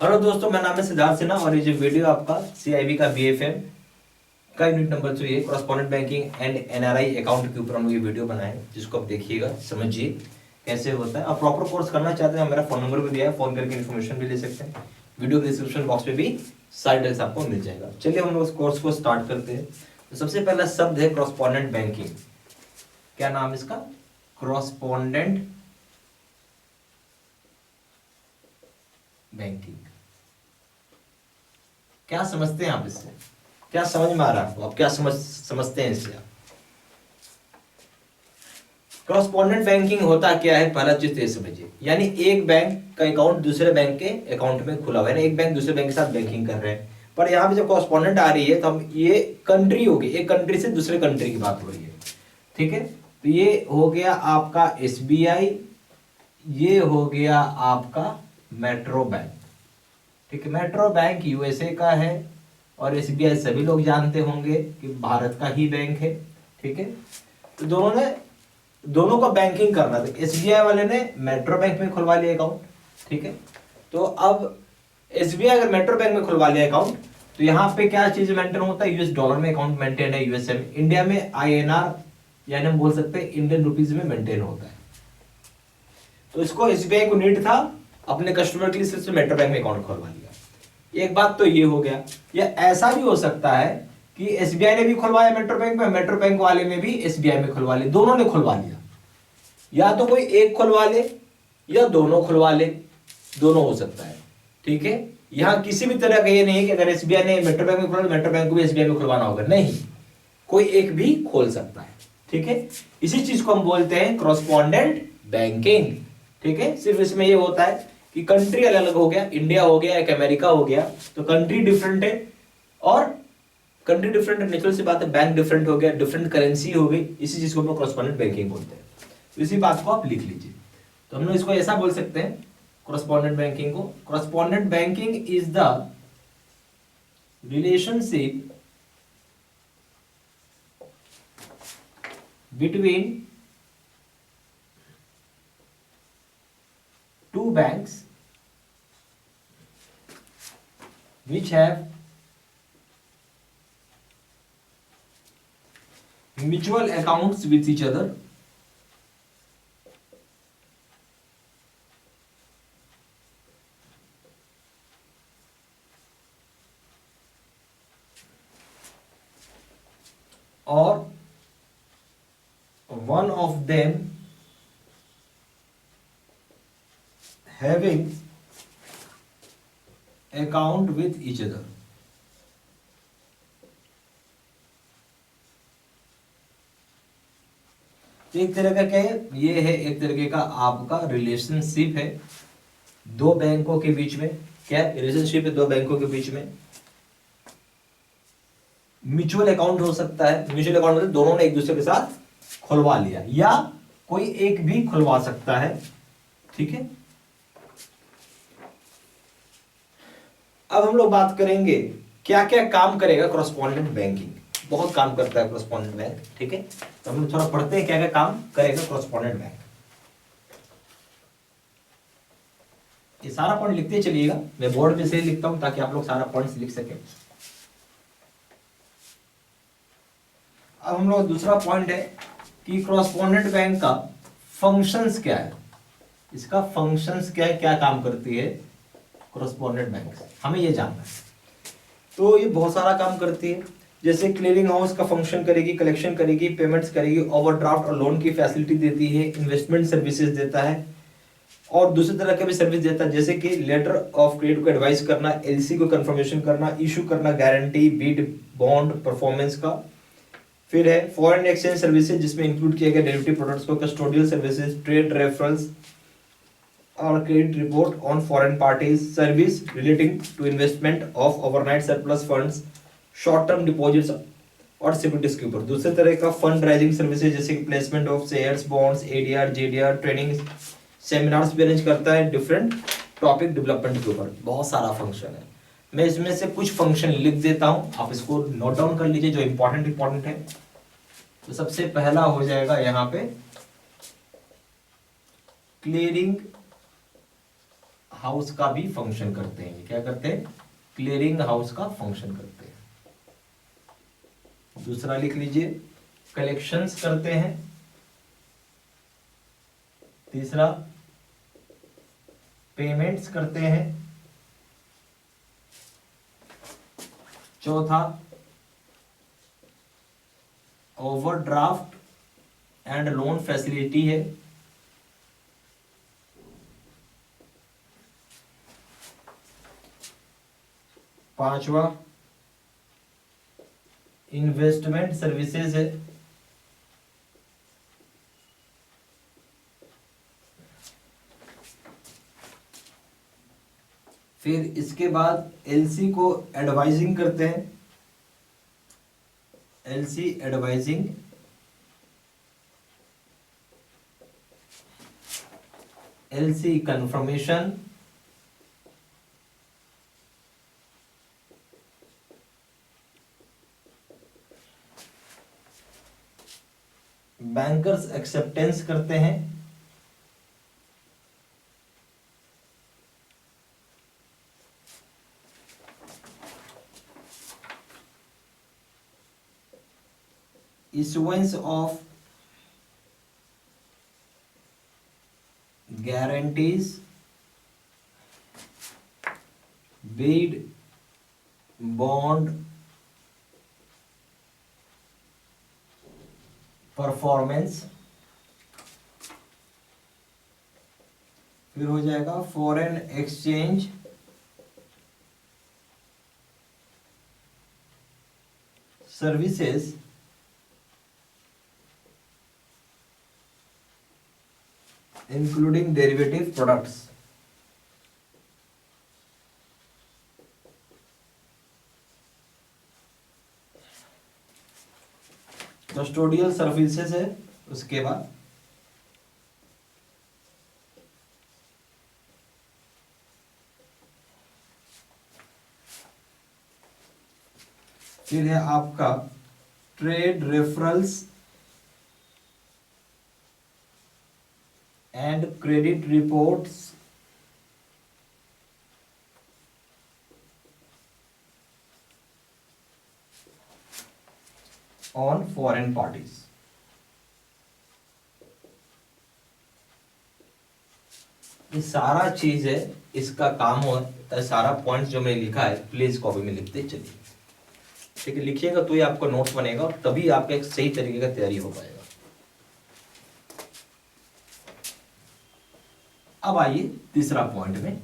Hello दोस्तों, मेरा नाम है सिद्धार्थ सिन्हा और ये जो वीडियो आपका सीआईबी का बीएफएम का यूनिट नंबर 2 है correspondent banking and NRI account के ऊपर हम लोग ये वीडियो बनाए, जिसको आप देखिएगा, समझिए कैसे होता है। आप प्रॉपर कोर्स करना चाहते हैं, मेरा फोन नंबर भी दिया है, फोन करके इन्फॉर्मेशन भी ले सकते हैं। वीडियो के डिस्क्रिप्शन बॉक्स में भी सारी डिटेल्स आपको मिल जाएगा। चलिए हम लोग उस कोर्स को स्टार्ट करते हैं। तो सबसे पहला शब्द है कॉरेस्पॉन्डेंट बैंकिंग। क्या नाम इसका? Correspondent banking. क्या समझते हैं आप इससे? क्या समझ में आ रहा है आपको? आप क्या समझते हैं इससे? आप कॉरेस्पॉन्डेंट बैंकिंग होता क्या है, पहला चीज तो ये समझिए। यानी एक बैंक का अकाउंट दूसरे बैंक के अकाउंट में खुला हुआ है, एक बैंक दूसरे बैंक के साथ बैंकिंग कर रहे हैं। पर यहाँ पे जब कॉरेस्पॉन्डेंट आ रही है तो हम ये कंट्री होगी, एक कंट्री से दूसरे कंट्री की बात हो रही है, ठीक है। तो ये हो गया आपका एसबीआई, ये हो गया आपका मेट्रो बैंक, ठीक है। मेट्रो बैंक यूएसए का है और एसबीआई सभी लोग जानते होंगे कि भारत का ही बैंक है, ठीक है। तो दोनों का बैंकिंग करना था। एसबीआई वाले ने मेट्रो बैंक में खुलवा लिया अकाउंट, ठीक है। तो अब एसबीआई अगर मेट्रो बैंक में खुलवा लिया अकाउंट तो यहाँ पे क्या चीज मेंटेन होता है? यूएस डॉलर में अकाउंट मेंटेन है, यूएसए में। इंडिया में आईएनआर यानी हम बोल सकते हैं इंडियन रुपीज में मेंटेन होता है। तो इसको एसबीआई को नीड था अपने कस्टमर के लिए सिर्फ मेट्रो बैंक में अकाउंट खुलवा लिया। एक बात तो ये हो गया। या ऐसा भी हो सकता है कि एसबीआई ने भी खुलवाया मेट्रो बैंक में, मेट्रो बैंक वाले ने भी एसबीआई में खुलवा लिया, दोनों ने खुलवा लिया। या तो कोई एक खुलवा ले या दोनों खुलवा ले, दोनों हो सकता है, ठीक है। यहां किसी भी तरह का ये नहीं है कि अगर एसबीआई ने मेट्रो बैंक में खुलवा मेट्रो बैंक को भी एसबीआई में खुलवाना होगा, नहीं, कोई एक भी खोल सकता है, ठीक है। इसी चीज को हम बोलते हैं कॉरेस्पॉन्डेंट बैंकिंग, ठीक है। सिर्फ इसमें ये होता है कि कंट्री अलग अलग हो गया, इंडिया हो गया, एक अमेरिका हो गया, तो कंट्री डिफरेंट है और कंट्री डिफरेंट है, नेचुरल सी बात है। बैंक डिफरेंट हो गया, डिफरेंट करेंसी हो गई, इसी चीज को हम कॉरेस्पॉन्डेंट बैंकिंग बोलते हैं। तो इसी बात को आप लिख लीजिए। तो हम लोग इसको ऐसा बोल सकते हैं कॉरेस्पॉन्डेंट बैंकिंग को, correspondent banking is the relationship between two banks which have mutual accounts with each other or one of them having account with each other। तो एक तरह का क्या है, ये है एक तरीके का आपका रिलेशनशिप है दो बैंकों के बीच में। क्या रिलेशनशिप है? दो बैंकों के बीच में म्यूचुअल अकाउंट हो सकता है। म्यूचुअल अकाउंट मतलब दोनों ने एक दूसरे के साथ खुलवा लिया, या कोई एक भी खुलवा सकता है, ठीक है। अब हम लोग बात करेंगे क्या क्या काम करेगा कॉरेस्पॉन्डेंट बैंकिंग। बहुत काम करता है कॉरेस्पॉन्डेंट बैंक, ठीक है। तो हम लोग थोड़ा पढ़ते हैं क्या क्या काम करेगा कॉरेस्पॉन्डेंट बैंक। ये सारा पॉइंट लिखते चलिएगा, मैं बोर्ड में से लिखता हूं ताकि आप लोग सारा पॉइंट्स लिख सकें। अब हम लोग दूसरा पॉइंट है कि कॉरेस्पॉन्डेंट बैंक का फंक्शंस क्या है। इसका फंक्शंस क्या है, क्या काम करती है कॉरेस्पॉन्डेंट बैंक, हमें ये जानना है। तो ये बहुत सारा काम करती है, जैसे क्लियरिंग हाउस का फंक्शन करेगी, कलेक्शन करेगी, पेमेंट्स करेगी, ओवरड्राफ्ट और लोन की फैसिलिटी देती है, इन्वेस्टमेंट सर्विसेज देता है और दूसरी तरह का भी सर्विस देता है, जैसे कि लेटर ऑफ क्रेडिट को एडवाइस करना, एलसी को कंफर्मेशन करना, इशू करना गारंटी, बीट बॉन्ड परफॉर्मेंस का। फिर है फॉरेन एक्सचेंज सर्विसेज, जिसमें इंक्लूड किया गया डेरिवेटिव प्रोडक्ट्स को, कस्टोडियल सर्विसेज, ट्रेड रेफरल्स और credit report on foreign parties, service relating to investment of overnight surplus funds, short term deposits और सिक्योरिटीज के ऊपर। दूसरे तरह का फंड राइजिंग सर्विसेज, जैसे कि placement of shares, bonds, ADR, GDR, training seminars भी अरेंज करता है डिफरेंट टॉपिक डेवलपमेंट के ऊपर। बहुत सारा फंक्शन है, मैं इसमें से कुछ फंक्शन लिख देता हूं, आप इसको नोट डाउन कर लीजिए जो इंपॉर्टेंट है। तो सबसे पहला हो जाएगा यहां पे क्लियरिंग हाउस का भी फंक्शन करते हैं। क्या करते हैं? क्लियरिंग हाउस का फंक्शन करते हैं। दूसरा लिख लीजिए, कलेक्शंस करते हैं। तीसरा, पेमेंट्स करते हैं। चौथा, ओवरड्राफ्ट एंड लोन फैसिलिटी है। पांचवा, इन्वेस्टमेंट सर्विसेज है। फिर इसके बाद एलसी को एडवाइजिंग करते हैं। LC advising, LC confirmation, bankers acceptance करते हैं। issuance of guarantees, bid, bond, performance. फिर हो जाएगा foreign exchange, services, including derivative products. Custodial services है। उसके बाद फिर है आपका trade referrals and credit reports, on foreign parties. ये सारा चीज है, इसका काम होता है। सारा पॉइंट्स जो मैंने लिखा है प्लीज कॉपी में लिखते चलिए, ठीक है। लिखिएगा तो ये आपको नोट्स बनेगा और तभी आपका एक सही तरीके का तैयारी हो पाएगा। अब आइए तीसरा पॉइंट में।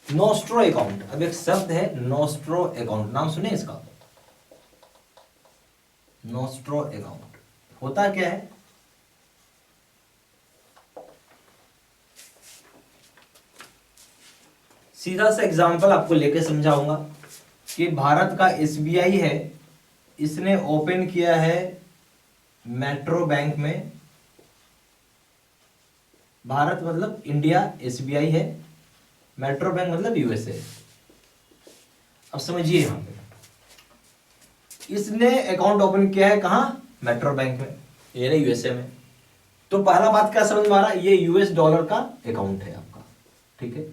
Nostro account. अब एक शब्द है नोस्ट्रो अकाउंट, नाम सुने इसका? नोस्ट्रो अकाउंट होता क्या है? सीधा सा एग्जांपल आपको लेके समझाऊंगा कि भारत का एसबीआई है, इसने ओपन किया है मेट्रो बैंक में। भारत मतलब इंडिया, एसबीआई है, मेट्रो बैंक मतलब यूएसए। अब समझिए, यहां पे इसने अकाउंट ओपन किया है कहां? मेट्रो बैंक में, ये ना यूएसए में। तो पहला बात क्या समझ में आ रहा है? ये यूएस डॉलर का अकाउंट है आपका, ठीक है।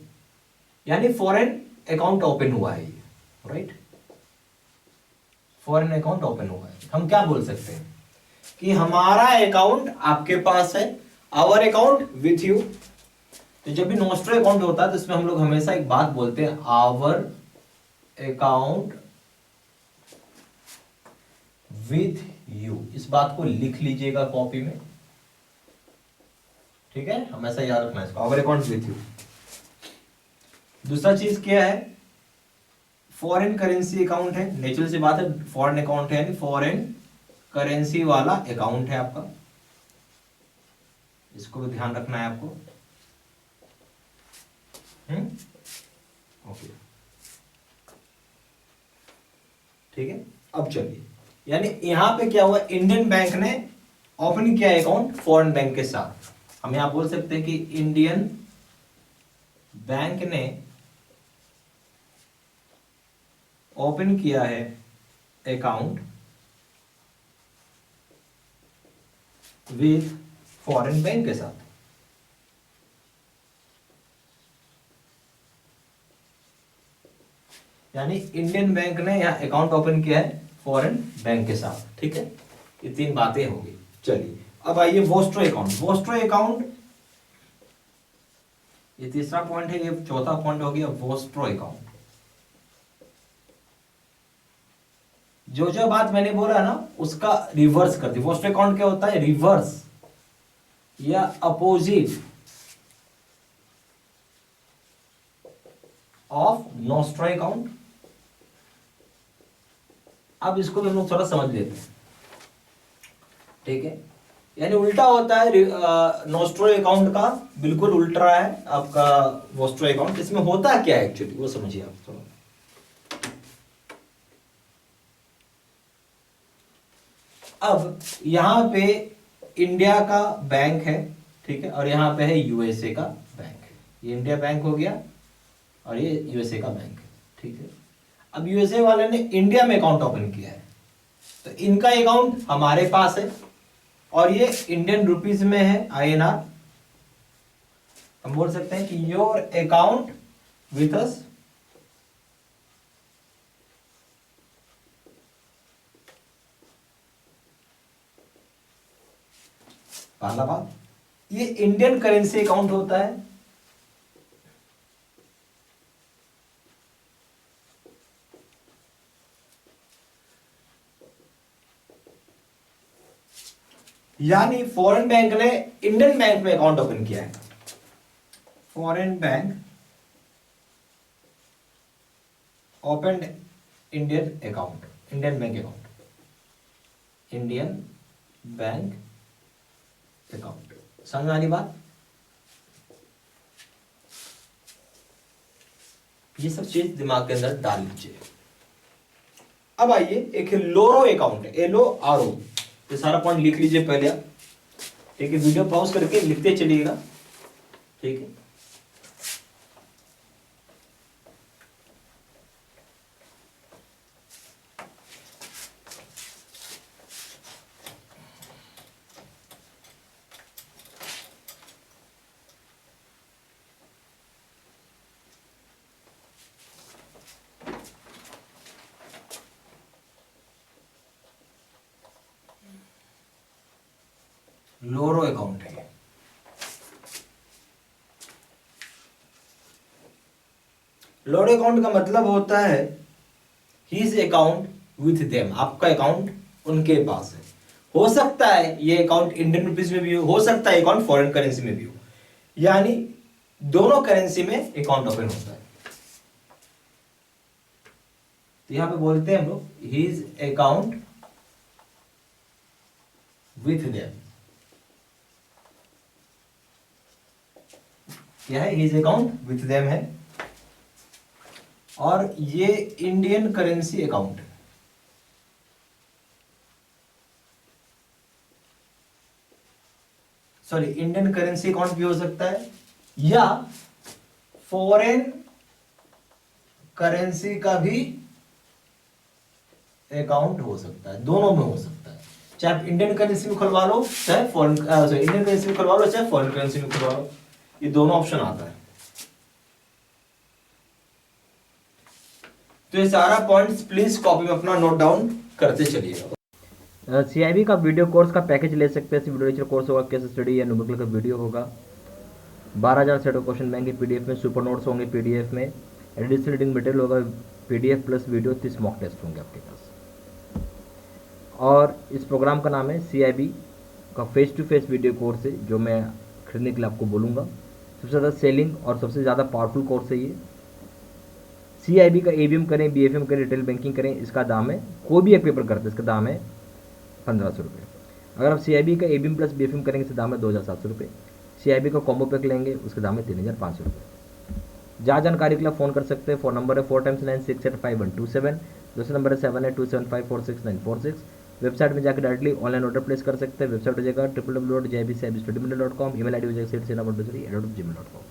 यानी फॉरेन अकाउंट ओपन हुआ है ये, राइट। फॉरेन अकाउंट ओपन हुआ है। हम क्या बोल सकते हैं कि हमारा अकाउंट आपके पास है, आवर अकाउंट विथ यू। तो जब भी नोस्ट्रो अकाउंट होता है तो इसमें हम लोग हमेशा एक बात बोलते हैं, आवर अकाउंट विथ यू। इस बात को लिख लीजिएगा कॉपी में, ठीक है। हमेशा याद रखना है इसको, आवर अकाउंट विथ यू। दूसरा चीज क्या है? फॉरेन करेंसी अकाउंट है। नेचुरल सी बात है, फॉरेन अकाउंट है, फॉरेन करेंसी वाला अकाउंट है आपका। इसको भी ध्यान रखना है आपको, ओके, ठीक है। अब चलिए, यानी यहां पे क्या हुआ? इंडियन बैंक ने ओपन किया अकाउंट फॉरेन बैंक के साथ। हम यहां बोल सकते हैं कि इंडियन बैंक ने ओपन किया है अकाउंट विथ फॉरेन बैंक के साथ, यानी इंडियन बैंक ने यहां अकाउंट ओपन किया है फॉरेन बैंक के साथ, ठीक है। ये तीन बातें होगी। चलिए अब आइए वोस्ट्रो अकाउंट। वोस्ट्रो अकाउंट ये तीसरा पॉइंट है, ये चौथा पॉइंट हो गया वोस्ट्रो अकाउंट। जो जो बात मैंने बोला ना उसका रिवर्स कर दी। वोस्ट्रो अकाउंट क्या होता है? रिवर्स या अपोजिट ऑफ नोस्ट्रो अकाउंट। अब इसको भी हम लोग थोड़ा समझ लेते हैं, ठीक है। यानी उल्टा होता है नोस्ट्रो अकाउंट का, बिल्कुल उल्टा है आपका वोस्ट्रो अकाउंट। इसमें होता क्या है एक्चुअली वो समझिए आप थोड़ा। अब यहां पे इंडिया का बैंक है, ठीक है, और यहां पे है यूएसए का बैंक है। ये इंडिया बैंक हो गया और ये यूएसए का बैंक है, ठीक है। अब यूएसए वाले ने इंडिया में अकाउंट ओपन किया है, तो इनका अकाउंट हमारे पास है और ये इंडियन रुपीस में है, आईएनआर। हम बोल सकते हैं कि योर अकाउंट विथ अस पहला बात, ये इंडियन करेंसी अकाउंट होता है। यानी फॉरेन बैंक ने इंडियन बैंक में अकाउंट ओपन किया है। Foreign bank open Indian account, Indian bank account, Indian bank account. समझ में आ रही बात? ये सब चीज दिमाग के अंदर डाल लीजिए। अब आइए एक लोरो अकाउंट है, LORO। ये सारा पॉइंट लिख लीजिए पहले आप, ठीक है। वीडियो पॉज करके लिखते चलिएगा, ठीक है। लोरो अकाउंट है। लोरो अकाउंट का मतलब होता है हिज अकाउंट विथ देम। आपका अकाउंट उनके पास है। हो सकता है ये अकाउंट इंडियन रुपीस में भी हो सकता है अकाउंट फॉरेन करेंसी में भी हो, यानी दोनों करेंसी में अकाउंट ओपन होता है। तो यहां पे बोलते हैं हम लोग हिज अकाउंट विथ देम। क्या है? हिज अकाउंट विथ देम है और ये इंडियन करेंसी अकाउंट है। सॉरी, इंडियन करेंसी अकाउंट भी हो सकता है या फॉरेन करेंसी का भी अकाउंट हो सकता है, दोनों में हो सकता है। चाहे आप इंडियन करेंसी में खुलवा लो, चाहे फॉरेन इंडियन करेंसी में खुलवा लो, चाहे फॉरेन करेंसी में खुलवा लो, ये दोनों ऑप्शन आता है। तो ये सारा पॉइंट्स प्लीज कॉपी में अपना नोट डाउन करते चलिएगा। CIB का वीडियो कोर्स का पैकेज ले सकते हैं। वीडियो लेक्चर कोर्स होगा, केस स्टडी या न्यूमेरिकल का वीडियो होगा, 12,000 set of question bank PDF में, सुपर नोट्स होंगे PDF में, एडिशनल रीडिंग मटेरियल होगा PDF plus video, 30 mock test होंगे आपके पास। और इस प्रोग्राम का नाम है CIB का face to face video course है, जो मैं खरीदने के लिए आपको बोलूँगा। सबसे ज़्यादा सेलिंग और सबसे ज़्यादा पावरफुल कोर्स है ये। CIB का ABM करें, BFM करें, रिटेल बैंकिंग करें, इसका दाम है, कोई भी एक पेपर करते हैं इसका दाम है 1500 रुपये। अगर आप CIB का ABM प्लस BFM करेंगे इसका दाम है 2700 रुपये। CIB का कॉम्बो पैक लेंगे उसका दाम है 3500 रुपये। जहाँ जानकारी के लिए फ़ोन कर सकते हैं। फ़ोन नंबर है 4 टाइम्स 9685127। दूसरा नंबर है 7827546946। वेबसाइट में जाकर डायरेक्टली ऑनलाइन ऑर्डर प्लेस कर सकते हैं। वेबसाइट हो जाएगा www.jibcibstudymentor.com। email ID हो जाएगा sedsina123@gmail.com।